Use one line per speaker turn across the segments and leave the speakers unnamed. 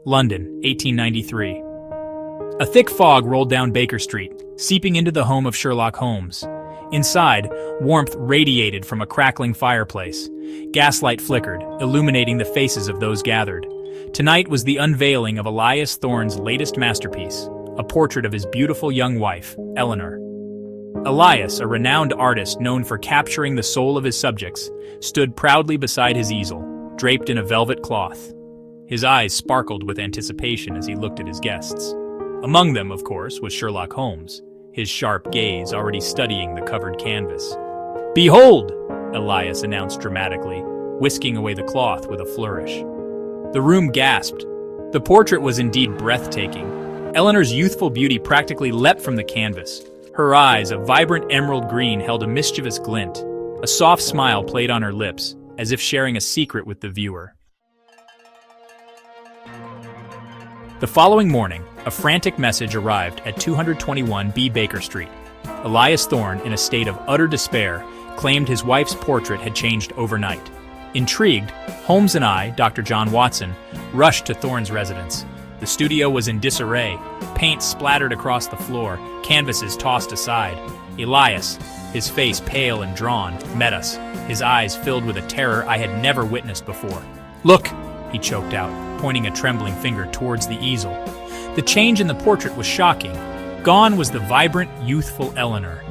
London, 1893. A thick fog rolled down Baker Street, seeping into the home of Sherlock Holmes. Inside, warmth radiated from a crackling fireplace. Gaslight flickered, illuminating the faces of those gathered. Tonight was the unveiling of Elias Thorne's latest masterpiece, a portrait of his beautiful young wife, Eleanor. Elias, a renowned artist known for capturing the soul of his subjects, stood proudly beside his easel, draped in a velvet cloth. His eyes sparkled with anticipation as he looked at his guests. Among them, of course, was Sherlock Holmes, his sharp gaze already studying the covered canvas. "Behold!" Elias announced dramatically, whisking away the cloth with a flourish. The room gasped. The portrait was indeed breathtaking. Eleanor's youthful beauty practically leapt from the canvas. Her eyes, a vibrant emerald green, held a mischievous glint. A soft smile played on her lips, as if sharing a secret with the viewer. The following morning, a frantic message arrived at 221 B Baker Street. Elias Thorne, in a state of utter despair, claimed his wife's portrait had changed overnight. Intrigued, Holmes and I, Dr. John Watson, rushed to Thorne's residence. The studio was in disarray, paint splattered across the floor, canvases tossed aside. Elias, his face pale and drawn, met us, his eyes filled with a terror I had never witnessed before. "Look!" he choked out, pointing a trembling finger towards the easel. The change in the portrait was shocking. Gone was the vibrant, youthful Eleanor.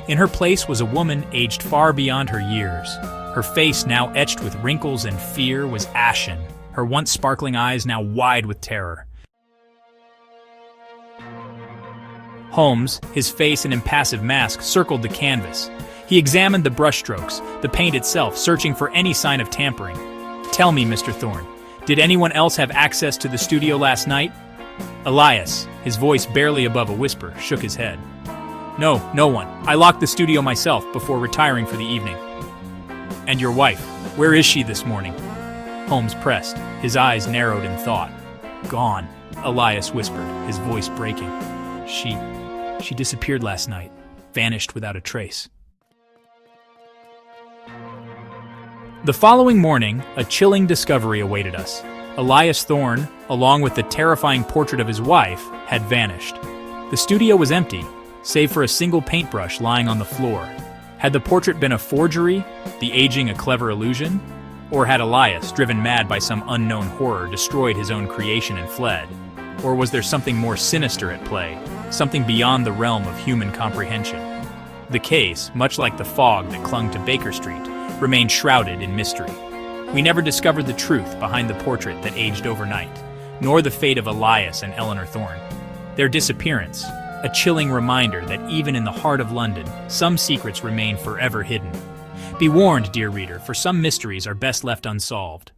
In her place was a woman aged far beyond her years. Her face, now etched with wrinkles and fear, was ashen, her once sparkling eyes now wide with terror. Holmes, his face an impassive mask, circled the canvas. He examined the brushstrokes, the paint itself, searching for any sign of tampering. "Tell me, Mr. Thorne, did anyone else have access to the studio last night?" Elias, his voice barely above a whisper, shook his head. "No, no one. I locked the studio myself before retiring for the evening." "And your wife, where is she this morning?" Holmes pressed, his eyes narrowed in thought. "Gone," Elias whispered, his voice breaking. She disappeared last night, vanished without a trace." The following morning, a chilling discovery awaited us. Elias Thorne, along with the terrifying portrait of his wife, had vanished. The studio was empty, save for a single paintbrush lying on the floor. Had the portrait been a forgery, the aging a clever illusion? Or had Elias, driven mad by some unknown horror, destroyed his own creation and fled? Or was there something more sinister at play, something beyond the realm of human comprehension? The case, much like the fog that clung to Baker Street, remained shrouded in mystery. We never discovered the truth behind the portrait that aged overnight, nor the fate of Elias and Eleanor Thorne. Their disappearance, a chilling reminder that even in the heart of London, some secrets remain forever hidden. Be warned, dear reader, for some mysteries are best left unsolved.